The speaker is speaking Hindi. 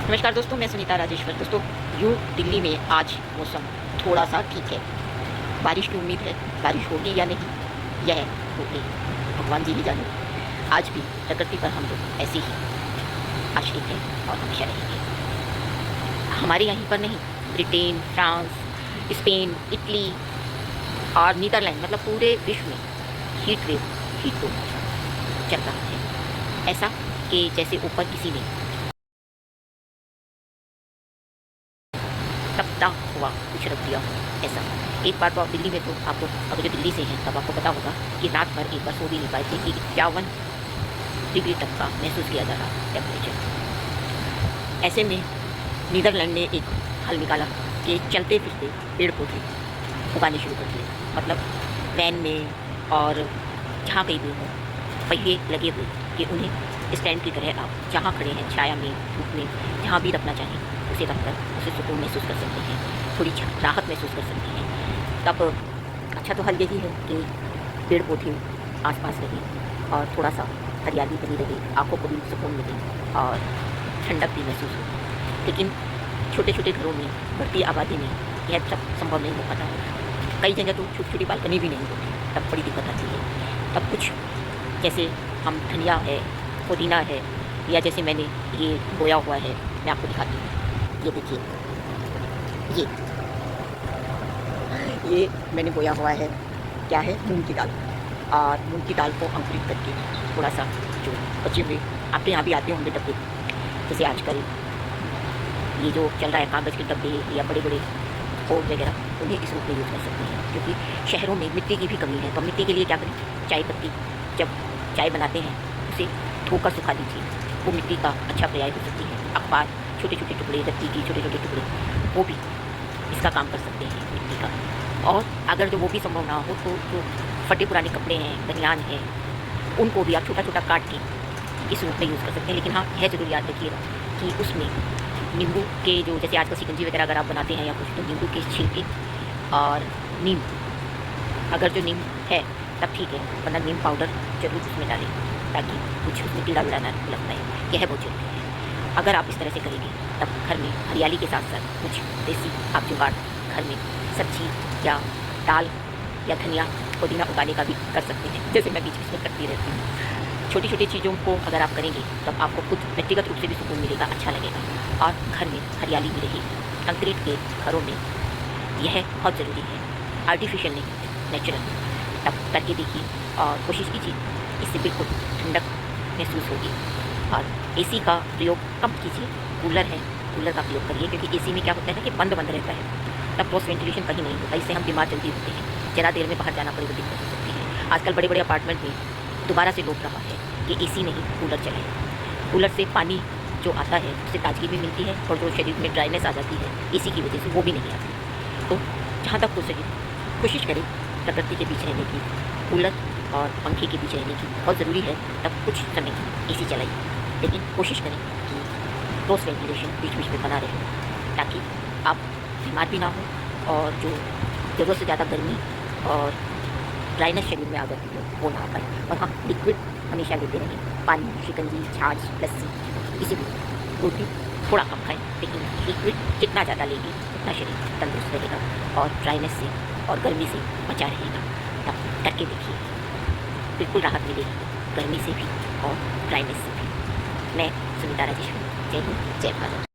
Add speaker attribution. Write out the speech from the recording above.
Speaker 1: नमस्कार दोस्तों, मैं सुनीता राजेश्वर। दोस्तों, यूँ दिल्ली में आज मौसम थोड़ा सा ठीक है। बारिश की उम्मीद है, बारिश होगी या नहीं यह होगी भगवान जी ही जाने। आज भी प्रकृति पर हम लोग ऐसे ही आश्रित हैं और हमेशा रहेंगे। हमारे यहीं पर नहीं, ब्रिटेन, फ्रांस, स्पेन, इटली और नीदरलैंड मतलब पूरे विश्व में हीट वेव चल रहा है। ऐसा कि जैसे ऊपर किसी ने तपता हुआ कुछ रख दिया हो। ऐसा एक बार तो आप दिल्ली में, तो आपको अगर जो दिल्ली से हैं तब आपको पता होगा कि रात भर एक बार सो भी नहीं पाए थे कि 51 डिग्री तक का महसूस किया जा रहा टेम्परेचर। ऐसे में नीदरलैंड ने एक हल निकाला कि चलते फिरते पेड़ पौधे उगाने शुरू कर दिए। मतलब वैन में और जहाँ कहीं भी हो पहिए लगे हुए कि उन्हें स्टैंड की तरह आप जहाँ खड़े हैं, छाया में, धूप में, जहाँ भी रखना चाहें उसे रखकर उसे सुकून महसूस कर सकते हैं, थोड़ी राहत महसूस कर सकते हैं। तब अच्छा तो हल यही है कि पेड़ पौधे आसपास रहे और थोड़ा सा हरियाली बनी रहे, आँखों को भी सुकून मिले और ठंडक भी महसूस हो। लेकिन छोटे छोटे घरों में, बढ़ती आबादी में यह सब संभव नहीं हो पाता है। कई जगह तो छोटी छोटी बालकनी भी नहीं होती, तब बड़ी दिक्कत आती है। तब कुछ जैसे हम धनिया है, पुदीना है, या जैसे मैंने ये बोया हुआ है, मैं आपको दिखाती हूँ। ये देखिए, ये मैंने बोया हुआ है, क्या है, मूंग की दाल। और मूंग की दाल को अंकुरित करके थोड़ा सा जो बचे हुए आपके यहाँ भी आते होंगे डब्बे, जैसे आजकल ये जो चल रहा है कागज़ के डब्बे या बड़े बड़े फोड़ वगैरह, उन्हें इस रूप में यूज़ कर सकते हैं। क्योंकि शहरों में मिट्टी की भी कमी है, तो मिट्टी के लिए क्या करें, चाय पत्ती जब चाय बनाते हैं उसे धोकर सुखा दीजिए, वो मिट्टी का अच्छा पर्याय हो सकती है। अखबार, छोटे छोटे टुकड़े, रत्ती की छोटे छोटे टुकड़े, वो भी इसका काम कर सकते हैं मिट्टी का। और अगर जो वो भी संभव ना हो तो जो फटे पुराने कपड़े हैं, बनियान है, उनको भी आप छोटा छोटा काट के इस रूप में यूज़ कर सकते हैं। लेकिन हाँ, यह ज़रूर याद रखिएगा कि उसमें नींबू के जो, जैसे आजकल शिकंजी वगैरह अगर आप बनाते हैं या कुछ, तो नींबू के छिलके और नीम, अगर जो नीम है तब ठीक है, वरना नीम पाउडर जरूर उसमें डालें ताकि कुछ उसमें कीड़ा वीड़ा ना लग पाए। यह बहुत जरूरी है। अगर आप इस तरह से करेंगे तब घर में हरियाली के साथ साथ कुछ देसी आप जुगाड़ घर में सब्जी या दाल या धनिया पुदीना उगाने का भी कर सकते हैं, जैसे मैं बीच बीच में करती रहती हूँ। छोटी छोटी चीज़ों को अगर आप करेंगे तब आपको खुद व्यक्तिगत रूप से भी सुकून मिलेगा, अच्छा लगेगा और घर में हरियाली भी रहेगी। कंक्रीट के घरों में यह बहुत ज़रूरी है, आर्टिफिशियल नहीं, नेचुरल। तब करके देखिए और कोशिश कीजिए, इससे बिल्कुल ठंडक महसूस होगी। और एसी का प्रयोग कम कीजिए, कूलर है, कूलर का प्रयोग करिए। क्योंकि एसी में क्या होता है कि बंद रहता है, तब क्रॉस वेंटिलेशन कहीं नहीं होता, इससे हम बीमार जल्दी होते हैं। ज़रा देर में बाहर जाना पड़े तो दिक्कत हो सकती है। आजकल बड़े बड़े अपार्टमेंट में दोबारा से लोग रहा है कि एसी नहीं, कूलर चले। कूलर से पानी जो आता है उससे ताजगी भी मिलती है और जो शरीर में ड्राइनेस आ जाती है एसी की वजह से, वो भी नहीं आती। तो जहाँ तक हो सके कोशिश करें प्रकृति के बीच रहने की, कूलर और पंखे के बीच रहने की बहुत ज़रूरी है। तब कुछ समय एसी चलाइए, लेकिन कोशिश करें कि क्रॉस वेंटिलेशन बीच बीच में बना रहे ताकि आप बीमार भी ना हो और जो ज़रूरत से ज़्यादा गर्मी और ड्राइनेस शरीर में आ जाती है वो ना आ पाए। और हाँ, लिक्विड हमेशा लेते रहें, पानी, शिकंजी, छाछ, लस्सी, किसी भी रोटी थोड़ा कम खाएं, लेकिन लिक्विड जितना ज़्यादा लेंगे उतना शरीर तंदुरुस्त रहेगा और ड्राइनेस से और गर्मी से बचा रहेगा। तब करके देखिए, बिल्कुल राहत मिलेगी गर्मी से भी और ड्राइनेस से भी। मैं सुनीता राजेश्वर, जय हिंद, जय भारत।